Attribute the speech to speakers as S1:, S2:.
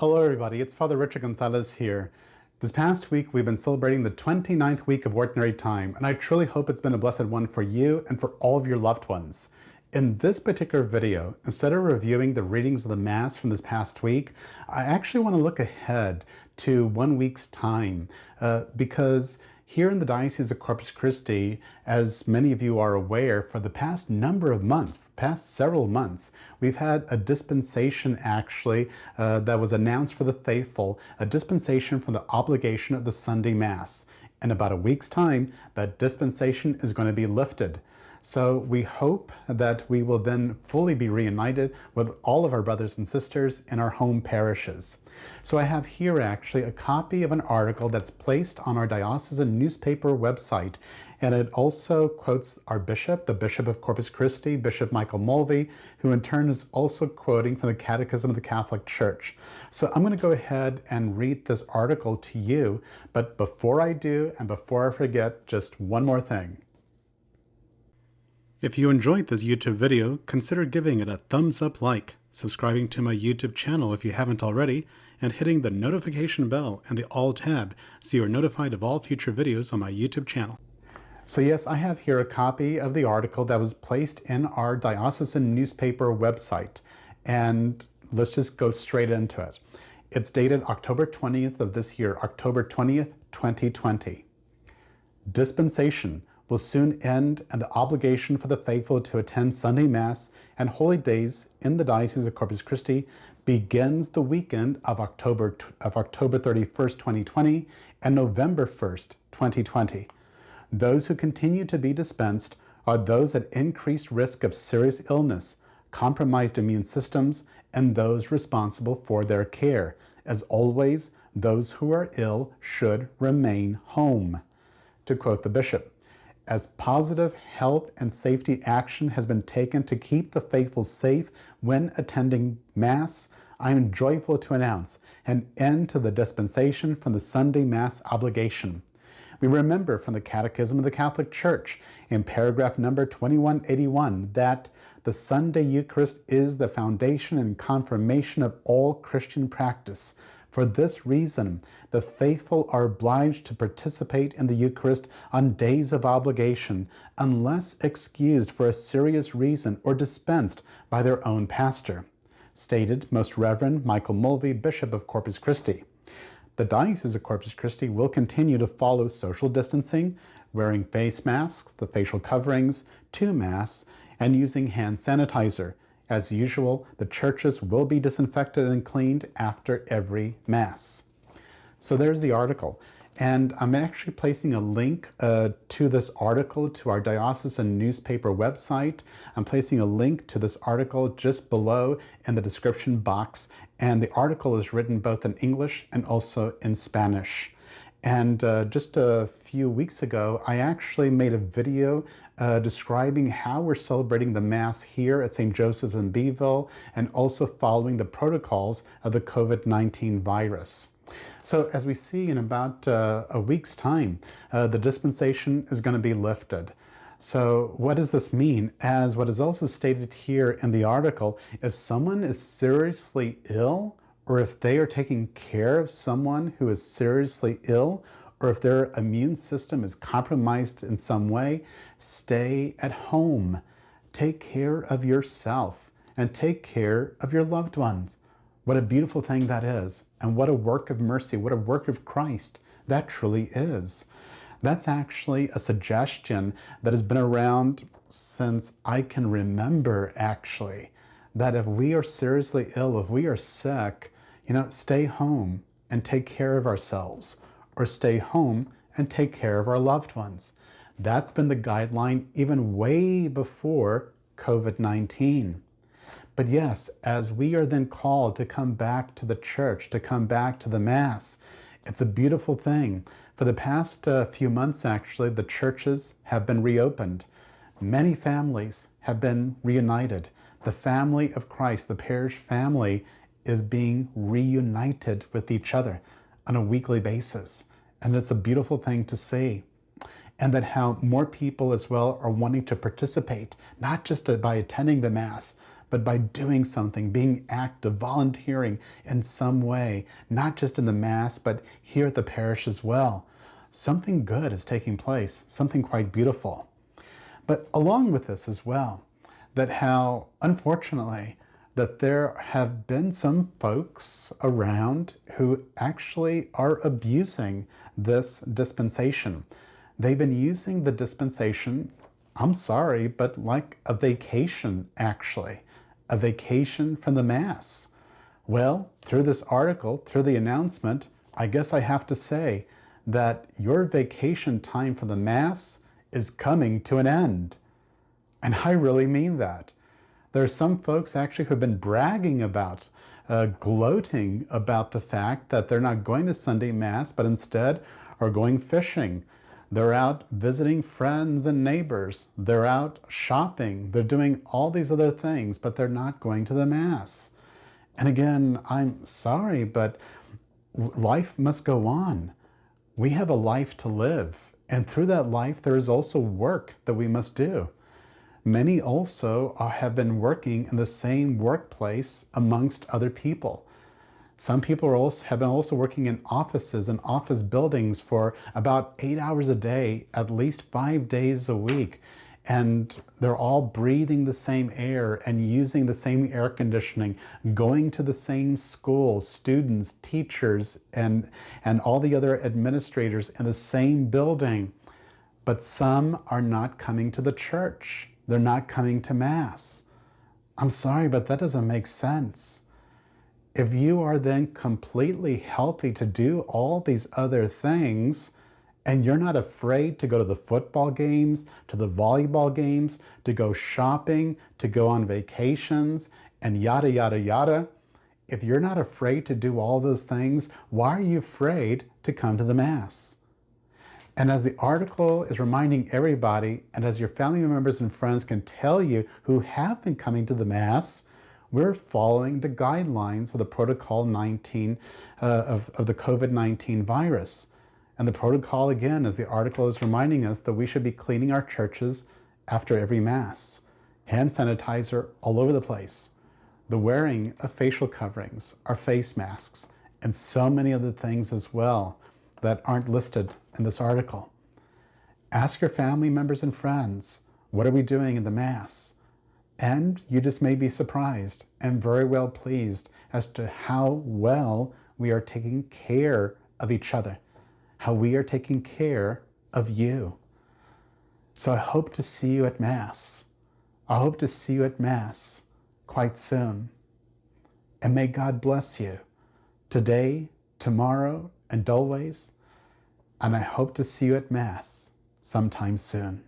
S1: Hello everybody, it's Father Richard Gonzalez here. This past week we've been celebrating the 29th week of Ordinary Time, and I truly hope it's been a blessed one for you and for all of your loved ones. In this particular video, instead of reviewing the readings of the Mass from this past week, I actually want to look ahead to 1 week's time because here in the Diocese of Corpus Christi, as many of you are aware, for the past number of months, past several months, we've had a dispensation actually that was announced for the faithful, a dispensation from the obligation of the Sunday Mass. In about a week's time, that dispensation is going to be lifted. So we hope that we will then fully be reunited with all of our brothers and sisters in our home parishes. So I have here actually a copy of an article that's placed on our diocesan newspaper website, and it also quotes our bishop, the Bishop of Corpus Christi, Bishop Michael Mulvey, who in turn is also quoting from the Catechism of the Catholic Church. So I'm going to go ahead and read this article to you, but before I do and before I forget, just one more thing. If you enjoyed this YouTube video, consider giving it a thumbs up like, subscribing to my YouTube channel if you haven't already, and hitting the notification bell and the all tab so you are notified of all future videos on my YouTube channel. So yes, I have here a copy of the article that was placed in our diocesan newspaper website, and let's just go straight into it. It's dated October 20th of this year, October 20th, 2020. Dispensation will soon end, and the obligation for the faithful to attend Sunday Mass and holy days in the Diocese of Corpus Christi begins the weekend of October 31st, 2020 and November 1st, 2020. Those who continue to be dispensed are those at increased risk of serious illness, compromised immune systems, and those responsible for their care. As always, those who are ill should remain home. To quote the bishop, as positive health and safety action has been taken to keep the faithful safe when attending Mass, I am joyful to announce an end to the dispensation from the Sunday Mass obligation. We remember from the Catechism of the Catholic Church in paragraph number 2181 that the Sunday Eucharist is the foundation and confirmation of all Christian practice. For this reason, the faithful are obliged to participate in the Eucharist on days of obligation, unless excused for a serious reason or dispensed by their own pastor. Stated Most Reverend Michael Mulvey, Bishop of Corpus Christi. The Diocese of Corpus Christi will continue to follow social distancing, wearing face masks, the facial coverings, to Mass, and using hand sanitizer. As usual, the churches will be disinfected and cleaned after every Mass. So there's the article. And I'm actually placing a link to this article to our diocesan newspaper website. I'm placing a link to this article just below in the description box. And the article is written both in English and also in Spanish. And just a few weeks ago, I actually made a video describing how we're celebrating the Mass here at St. Joseph's in Beeville, and also following the protocols of the COVID-19 virus. So as we see in about a week's time, the dispensation is going to be lifted. So what does this mean? As what is also stated here in the article, if someone is seriously ill, or if they are taking care of someone who is seriously ill, or if their immune system is compromised in some way, stay at home. Take care of yourself and take care of your loved ones. What a beautiful thing that is, and what a work of mercy, what a work of Christ that truly is. That's actually a suggestion that has been around since I can remember, actually, that if we are seriously ill, if we are sick, stay home and take care of ourselves, or stay home and take care of our loved ones. That's been the guideline even way before COVID-19. But yes, as we are then called to come back to the church, to come back to the Mass, it's a beautiful thing. For the past few months, actually, the churches have been reopened. Many families have been reunited. The family of Christ, the parish family, is being reunited with each other on a weekly basis. And it's a beautiful thing to see. And that how more people as well are wanting to participate, not just by attending the Mass, but by doing something, being active, volunteering in some way, not just in the Mass, but here at the parish as well. Something good is taking place, something quite beautiful. But along with this as well, that how, unfortunately, that there have been some folks around who actually are abusing this dispensation. They've been using the dispensation, I'm sorry, but like a vacation, actually. A vacation from the Mass. Well, through this article, through the announcement, I guess I have to say that your vacation time for the Mass is coming to an end. And I really mean that. There are some folks actually who have been bragging about, gloating about the fact that they're not going to Sunday Mass, but instead are going fishing. They're out visiting friends and neighbors. They're out shopping. They're doing all these other things, but they're not going to the Mass. And again, I'm sorry, but life must go on. We have a life to live. And through that life, there is also work that we must do. Many also have been working in the same workplace amongst other people. Some people have been also working in offices and office buildings for about 8 hours a day, at least 5 days a week. And they're all breathing the same air and using the same air conditioning, going to the same schools, students, teachers, and all the other administrators in the same building. But some are not coming to the church. They're not coming to Mass. I'm sorry, but that doesn't make sense. If you are then completely healthy to do all these other things, and you're not afraid to go to the football games, to the volleyball games, to go shopping, to go on vacations, and yada, yada, yada, if you're not afraid to do all those things, why are you afraid to come to the Mass? And as the article is reminding everybody, and as your family members and friends can tell you who have been coming to the Mass, we're following the guidelines of the Protocol 19 of the COVID-19 virus. And the protocol, again, as the article is reminding us, that we should be cleaning our churches after every Mass. Hand sanitizer all over the place. The wearing of facial coverings, our face masks, and so many other things as well that aren't listed in this article. Ask your family members and friends, what are we doing in the Mass? And you just may be surprised and very well pleased as to how well we are taking care of each other, how we are taking care of you. So I hope to see you at Mass. I hope to see you at Mass quite soon. And may God bless you today, tomorrow, and always. And I hope to see you at Mass sometime soon.